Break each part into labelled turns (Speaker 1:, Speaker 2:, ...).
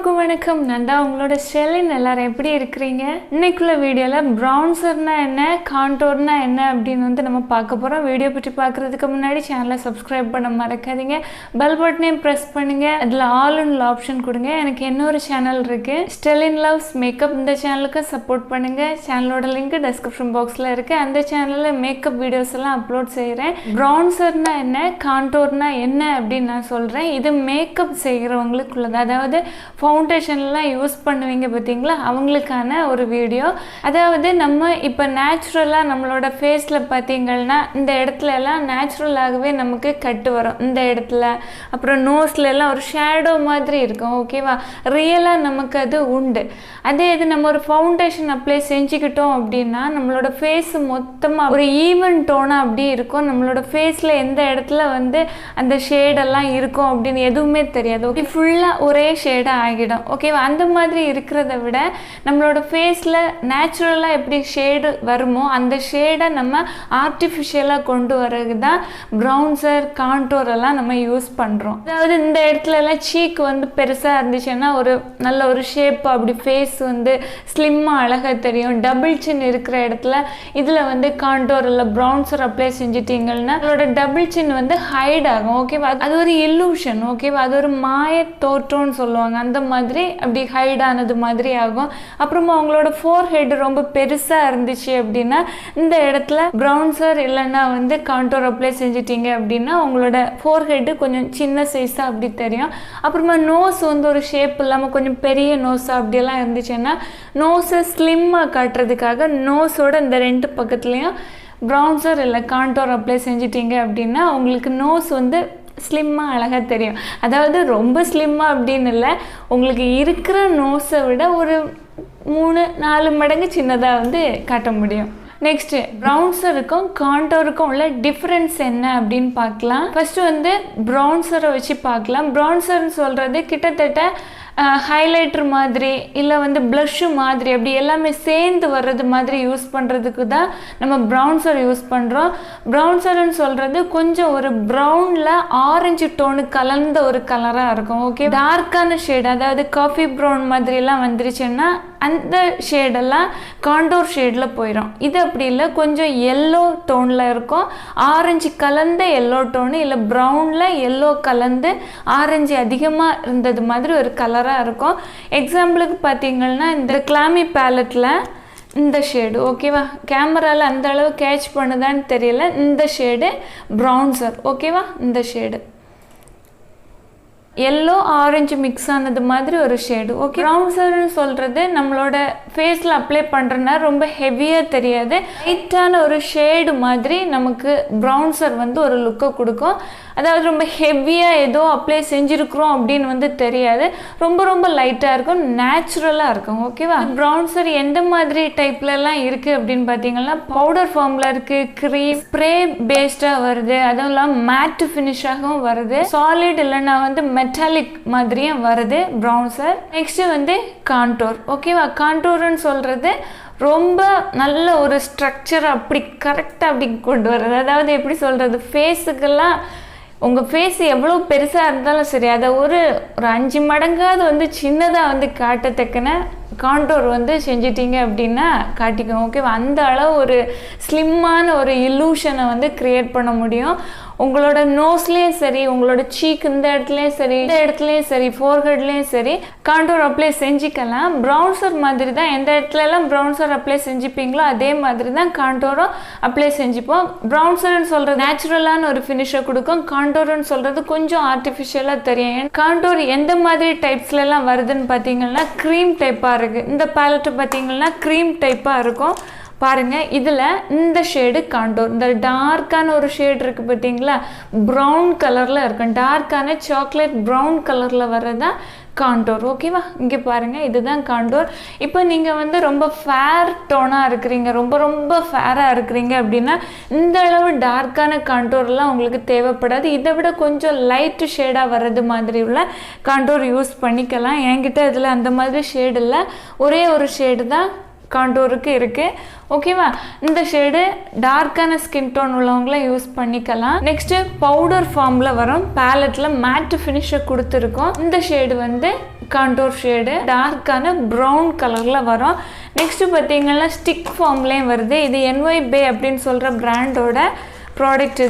Speaker 1: எல்லோருக்கும் வணக்கம். நான் தான் உங்களோட ஸ்டெலின். எல்லாரும் எப்படி இருக்கிறீங்க? இன்னைக்குள்ள வீடியோவில் ப்ரௌன்சர்னா என்ன, கான்டோர்னா என்ன அப்படின்னு நம்ம பார்க்க போகிறோம். வீடியோ பற்றி பார்க்குறதுக்கு முன்னாடி சேனலை சப்ஸ்கிரைப் பண்ண மறக்காதீங்க. பெல் பட்டனையும் ப்ரெஸ் பண்ணுங்க. அதில் ஆல் இன் ஆப்ஷன் கொடுங்க. எனக்கு இன்னொரு சேனல் இருக்குது, ஸ்டெலின் லவ்ஸ் மேக்கப். இந்த சேனலுக்கு சப்போர்ட் பண்ணுங்கள். சேனலோட லிங்க் டிஸ்கிரிப்ஷன் பாக்ஸில் இருக்குது. அந்த சேனலில் மேக்கப் வீடியோஸ் எல்லாம் அப்லோட் செய்கிறேன். ப்ரௌன்சர்னா என்ன, கான்டோர்னா என்ன அப்படின்னு நான் சொல்கிறேன். இது மேக்கப் செய்கிறவங்களுக்குள்ளது, அதாவது ஃபவுண்டேஷன்லாம் யூஸ் பண்ணுவீங்க பார்த்தீங்களா, அவங்களுக்கான ஒரு வீடியோ. அதாவது நம்ம இப்போ நேச்சுரலாக நம்மளோட ஃபேஸில் பார்த்தீங்கன்னா இந்த இடத்துல எல்லாம் நேச்சுரலாகவே நமக்கு கட்டு வரும். இந்த இடத்துல அப்புறம் நோஸ்ல எல்லாம் ஒரு ஷேடோ மாதிரி இருக்கும். ஓகேவா, ரியலாக நமக்கு அது உண்டு. அதே இது நம்ம ஒரு ஃபவுண்டேஷன் அப்ளை செஞ்சுக்கிட்டோம் அப்படின்னா நம்மளோட ஃபேஸ் மொத்தமாக ஒரு ஈவன் டோனாக அப்படி இருக்கும். நம்மளோட ஃபேஸில் எந்த இடத்துல அந்த ஷேடெல்லாம் இருக்கும் அப்படின்னு எதுவுமே தெரியாது. ஓகே, ஃபுல்லாக ஒரே ஷேடாக ஆகிடும். ஓகேவா, அந்த மாதிரி இருக்கிறத விட நம்மளோட ஃபேஸில் நேச்சுரலாக எப்படி ஷேடு வருமோ அந்த ஷேடை நம்ம ஆர்டிஃபிஷியலாக கொண்டு வர்றது தான் ப்ரௌன்சர், கான்டோர் எல்லாம் நம்ம யூஸ் பண்ணுறோம். அதாவது இந்த இடத்துல எல்லாம் சீக் பெருசாக இருந்துச்சுன்னா ஒரு நல்ல ஒரு ஷேப், அப்படி ஃபேஸ் ஸ்லிம்மாக அழகாக தெரியும். டபுள் சின் இருக்கிற இடத்துல இதில் கான்டோர் இல்லை ப்ரௌன்சர் அப்ளை செஞ்சிட்டிங்கன்னா அதோட டபுள் சின் ஹைட் ஆகும். ஓகேவா, அது ஒரு இல்லூஷன். ஓகேவா, அது ஒரு மாய தோற்றம்னு சொல்லுவாங்க. அந்த மாதிரி அப்படி ஹைட் ஆனது மாதிரி ஆகும். அப்புறமா அவங்களோட ஃபோர் ஹெட் ரொம்ப பெருசாக இருந்துச்சு அப்படின்னா இந்த இடத்துல ப்ரௌன்சர் இல்லைன்னா கான்டோர் அப்ளை செஞ்சிட்டிங்க அப்படின்னா உங்களோட ஃபோர் ஹெட்டு கொஞ்சம் சின்ன சைஸாக அப்படி தெரியும். அப்புறமா நோஸ் ஒரு ஷேப் இல்லாமல் கொஞ்சம் பெரிய நோஸாக அப்படியெல்லாம் இருந்துச்சுன்னா நோஸை ஸ்லிம்மாக காட்டுறதுக்காக நோஸோட இந்த ரெண்டு பக்கத்துலேயும் ப்ரௌன்சர் இல்லை கான்டோர் அப்ளை செஞ்சிட்டிங்க அப்படின்னா உங்களுக்கு நோஸ் ஸ்லிம்மாக அழகாக தெரியும். அதாவது ரொம்ப ஸ்லிம்மாக அப்படின்னு இல்லை, உங்களுக்கு இருக்கிற நோஸை விட ஒரு 3-4 மடங்கு சின்னதாக காட்ட முடியும். நெக்ஸ்ட்டு ப்ரௌன்சருக்கும் கான்டோருக்கும் உள்ள டிஃப்ரென்ஸ் என்ன அப்படின்னு பார்க்கலாம். ஃபஸ்ட்டு ப்ரௌன்சரை வச்சு பார்க்கலாம். ப்ரௌன்சர்னு சொல்கிறது கிட்டத்தட்ட ஹைலைட்டர் மாதிரி இல்லை ப்ளஷ்ஷு மாதிரி அப்படி எல்லாமே சேர்ந்து வர்றது மாதிரி யூஸ் பண்ணுறதுக்கு தான் நம்ம ப்ரௌன்சர் யூஸ் பண்ணுறோம். ப்ரௌன்சர்னு சொல்கிறது கொஞ்சம் ஒரு ப்ரௌனில் ஆரஞ்சு டோனு கலந்த ஒரு கலராக இருக்கும். ஓகே, டார்க்கான ஷேட், அதாவது காஃபி ப்ரௌன் மாதிரிலாம் வந்துருச்சுன்னா அந்த ஷேடெல்லாம் கான்டோர் ஷேடில் போயிடும். இது அப்படி இல்லை, கொஞ்சம் எல்லோ டோனில் இருக்கும். ஆரஞ்சு கலந்த எல்லோ டோனு இல்லை ப்ரௌனில் எல்லோ கலந்து ஆரஞ்சு அதிகமாக இருந்தது மாதிரி ஒரு கலராக இருக்கும். எக்ஸாம்பிளுக்கு பார்த்தீங்கன்னா இந்த கிளாமி பேலட்டில் இந்த ஷேடு, ஓகேவா, கேமராவில் அந்த அளவு கேட்ச் பண்ணுதான்னு தெரியல, இந்த ஷேடு ப்ரௌன்சர். ஓகேவா, இந்த ஷேடு எல்லோ ஆரஞ்சு மிக்ஸ் ஆனது மாதிரி ஒரு ஷேடு. ஓகே, ப்ரௌன்சர்னு சொல்கிறது நம்மளோட ஃபேஸில் அப்ளை பண்ணுறதுனா ரொம்ப ஹெவியாக தெரியாது, லைட்டான ஒரு ஷேடு மாதிரி நமக்கு ப்ரௌன்சர் ஒரு லுக்கை கொடுக்கும். அதாவது ரொம்ப ஹெவியாக ஏதோ அப்ளை செஞ்சுருக்குறோம் அப்படின்னு தெரியாது, ரொம்ப ரொம்ப லைட்டாக இருக்கும், நேச்சுரலாக இருக்கும். ஓகேவா, ப்ரௌன்சர் எந்த மாதிரி டைப்லலாம் இருக்குது அப்படின்னு பார்த்தீங்கன்னா பவுடர் ஃபார்மில் இருக்குது, க்ரீம், ஸ்ப்ரே பேஸ்டாக வருது, அதுவும் இல்லாமல் மேட்டு ஃபினிஷாகவும் வருது, சாலிட் இல்லைன்னா மெட்டாலிக் மாதிரியும் வருது ப்ரௌன்சர். Next contour. ஓகேவா, கான்டோர்னு சொல்கிறது ரொம்ப நல்ல ஒரு ஸ்ட்ரக்சர் அப்படி கரெக்டாக அப்படி கொண்டு வர்றது. அதாவது எப்படி சொல்கிறது, ஃபேஸுக்கெல்லாம் உங்கள் ஃபேஸ் எவ்வளோ பெருசாக இருந்தாலும் சரி அதை ஒரு 5 மடங்காவது சின்னதாக காட்டத்தக்கன கான்டோர் செஞ்சிட்டிங்க அப்படின்னா காட்டிக்கும். ஓகேவா, அந்த அளவு ஒரு ஸ்லிம்மான ஒரு இல்லூஷனை க்ரியேட் பண்ண முடியும். உங்களோட நோஸ்லேயும் சரி, உங்களோட சீக் இந்த இடத்துலையும் சரி, இந்த இடத்துலையும் சரி, ஃபோர்ஹெட்லேயும் சரி கான்டோர் அப்ளை செஞ்சுக்கலாம். ப்ரௌன்சர் மாதிரி தான், எந்த இடத்துலலாம் ப்ரௌன்சர் அப்ளை செஞ்சுப்பீங்களோ அதே மாதிரி தான் கான்டோரும் அப்ளை செஞ்சுப்போம். ப்ரௌன்சர்னு சொல்கிறது நேச்சுரலான ஒரு ஃபினிஷை கொடுக்கும், கான்டோர்னு சொல்கிறது கொஞ்சம் ஆர்டிஃபிஷியலாக தெரியும். கான்டோர் எந்த மாதிரி டைப்ஸ்லாம் வருதுன்னு பார்த்தீங்கன்னா க்ரீம் டைப்பாக இருக்குது. இந்த பேலட்டு பார்த்தீங்கன்னா க்ரீம் டைப்பாக இருக்கும். பாருங்கள், இதில் இந்த ஷேடு கான்டோர், இந்த டார்க்கான ஒரு ஷேட் இருக்குது பார்த்தீங்களா, ப்ரௌன் கலரில் இருக்கும், டார்க்கான சாக்லேட் ப்ரௌன் கலரில் வர்றதான் கான்டோர். ஓகேவா, இங்கே பாருங்கள், இதுதான் கான்டோர். இப்போ நீங்கள் ரொம்ப ஃபேர் டோனாக இருக்கிறீங்க, ரொம்ப ரொம்ப ஃபேராக இருக்கிறீங்க அப்படின்னா இந்த அளவு டார்க்கான கான்டோர்லாம் உங்களுக்கு தேவைப்படாது. இதை விட கொஞ்சம் லைட்டு ஷேடாக வர்றது மாதிரி உள்ள கான்டோர் யூஸ் பண்ணிக்கலாம். என்கிட்ட இதில் அந்த மாதிரி ஷேடு இல்லை, ஒரே ஒரு ஷேடு தான் காண்டோருக்கு இருக்குது. ஓகேவா, இந்த ஷேடு டார்க்கான ஸ்கின் டோன் உள்ளவங்கள யூஸ் பண்ணிக்கலாம். நெக்ஸ்ட்டு பவுடர் ஃபார்மில் வரும், பேலட்டில் மேட் ஃபினிஷை கொடுத்துருக்கோம். இந்த ஷேடு வந்து காண்டோர் ஷேடு டார்க்கான ப்ரௌன் கலரில் வரும். நெக்ஸ்ட்டு பார்த்தீங்கன்னா ஸ்டிக் ஃபார்ம்லேயும் வருது. இது NY பே அப்படின்னு சொல்கிற பிராண்டோட ப்ராடக்ட்.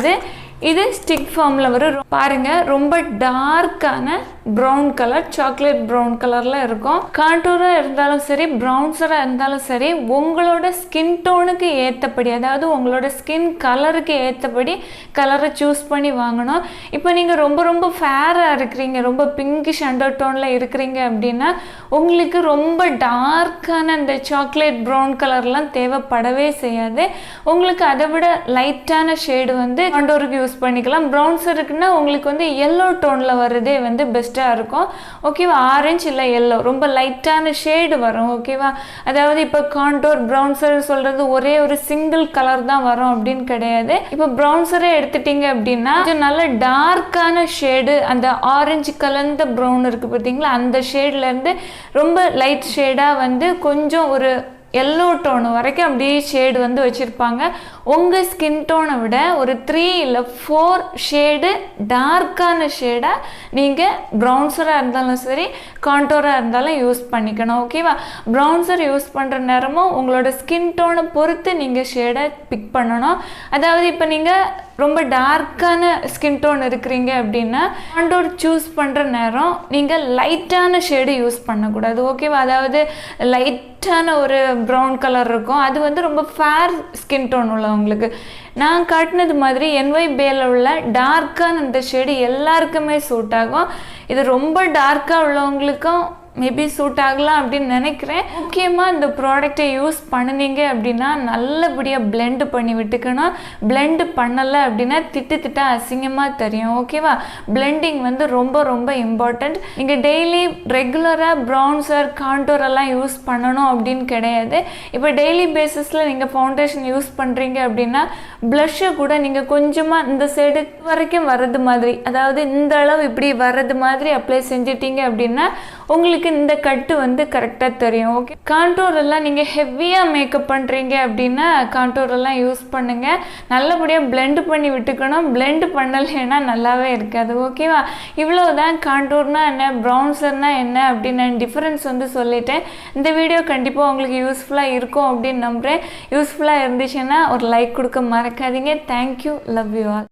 Speaker 1: இது ஸ்டிக் ஃபார்மில் வரும். பாருங்கள், ரொம்ப டார்க்கான ப்ரௌன் கலர், சாக்லேட் ப்ரௌன் கலரில் இருக்கும். காண்டூராக இருந்தாலும் சரி, ப்ரௌன்சராக இருந்தாலும் சரி, உங்களோட ஸ்கின் டோனுக்கு ஏற்றபடி, அதாவது உங்களோட ஸ்கின் கலருக்கு ஏற்றபடி கலரை சூஸ் பண்ணி வாங்கணும். இப்போ நீங்கள் ரொம்ப ஃபேராக இருக்கிறீங்க, ரொம்ப பிங்கிஷ் அண்டர் டோனில் இருக்கிறீங்க அப்படின்னா உங்களுக்கு ரொம்ப டார்க்கான இந்த சாக்லேட் ப்ரௌன் கலர்லாம் தேவைப்படவே செய்யாது. உங்களுக்கு அதை விட லைட்டான ஷேடு வந்து காண்டோருக்கு யூஸ் பண்ணிக்கலாம். ப்ரௌன்சருக்குன்னா உங்களுக்கு வந்து எல்லோ டோனில் வர்றதே வந்து பெஸ்ட்டாக இருக்கும். ஓகேவா, ஆரஞ்சு இல்லை எல்லோ, ரொம்ப லைட்டான ஷேடு வரும். ஓகேவா, அதாவது இப்போ காண்டோர் ப்ரௌன்சர் சொல்கிறது ஒரே ஒரு சிங்கிள் கலர் தான் வரும் அப்படின்னு கிடையாது. இப்போ ப்ரௌன்சரே எடுத்துட்டிங்க அப்படின்னா நல்ல டார்க்கான ஷேடு, அந்த ஆரஞ்சு கலந்த ப்ரௌன் இருக்குது பார்த்தீங்களா, அந்த ஷேட்லேருந்து ரொம்ப லைட் ஷேடாக வந்து கொஞ்சம் ஒரு எல்லோ டோனு வரைக்கும் அப்படியே ஷேடு வந்து வச்சுருப்பாங்க. உங்கள் ஸ்கின் டோனை விட ஒரு 3 இல்லை 4 ஷேடு டார்க்கான ஷேடாக நீங்கள் ப்ரௌன்சராக இருந்தாலும் சரி, காண்டோராக இருந்தாலும் யூஸ் பண்ணிக்கணும். ஓகேவா, ப்ரௌன்சர் யூஸ் பண்ணுற நேரமும் உங்களோட ஸ்கின் டோனை பொறுத்து நீங்கள் ஷேடை பிக் பண்ணணும். அதாவது இப்போ நீங்கள் ரொம்ப டார்க்கான ஸ்கின் டோன் இருக்கிறீங்க அப்படின்னா காண்டோர் சூஸ் பண்ணுற நேரம் நீங்கள் லைட்டான ஷேடு யூஸ் பண்ணக்கூடாது. ஓகேவா, அதாவது லைட்டான ஒரு ப்ரௌன் கலர் இருக்கும், அது வந்து ரொம்ப ஃபேர் ஸ்கின் டோன் உள்ளவங்களுக்கு. நான் காட்டினது மாதிரி NY பேல உள்ள டார்க்கான இந்த ஷேடு எல்லாருக்குமே சூட் ஆகும். இது ரொம்ப டார்க்காக உள்ளவங்களுக்கும் மேபி சூட் ஆகலாம் அப்படின்னு நினைக்கிறேன். முக்கியமாக இந்த ப்ராடக்டை யூஸ் பண்ணினீங்க அப்படின்னா நல்லபடியாக பிளெண்டு பண்ணி விட்டுக்கணும். பிளெண்டு பண்ணலை அப்படின்னா திட்டா அசிங்கமாக தெரியும். ஓகேவா, பிளெண்டிங் வந்து ரொம்ப இம்பார்ட்டண்ட். நீங்கள் டெய்லி ரெகுலராக ப்ரௌன்சர் காண்டோர் எல்லாம் யூஸ் பண்ணணும் அப்படின்னு கிடையாது. இப்போ டெய்லி பேசிஸில் நீங்கள் ஃபவுண்டேஷன் யூஸ் பண்ணுறீங்க அப்படின்னா ப்ளஷ்ஷை கூட நீங்கள் கொஞ்சமாக இந்த சைடு வரைக்கும் வர்றது மாதிரி, அதாவது இந்த அளவு இப்படி வர்றது மாதிரி அப்ளை செஞ்சிட்டீங்க அப்படின்னா உங்களுக்கு இந்த கட்டு வந்து கரெக்டாக தெரியும். ஓகே, காண்டோர் எல்லாம் நீங்கள் ஹெவியாக மேக்கப் பண்ணுறீங்க அப்படின்னா காண்டோர் எல்லாம் யூஸ் பண்ணுங்கள். நல்லபடியாக பிளெண்ட் பண்ணி விட்டுக்கணும். பிளெண்ட் பண்ணலைன்னா நல்லாவே இருக்காது. ஓகேவா, இவ்வளவுதான் காண்டோர்னா என்ன, ப்ரௌன்சர்னா என்ன அப்படின்னு நான் டிஃப்ரென்ஸ் வந்து சொல்லிட்டேன். இந்த வீடியோ கண்டிப்பாக உங்களுக்கு யூஸ்ஃபுல்லாக இருக்கும் அப்படின்னு நம்புகிறேன். யூஸ்ஃபுல்லாக இருந்துச்சுன்னா ஒரு லைக் கொடுக்க மறக்காதீங்க. Thank you, love you all.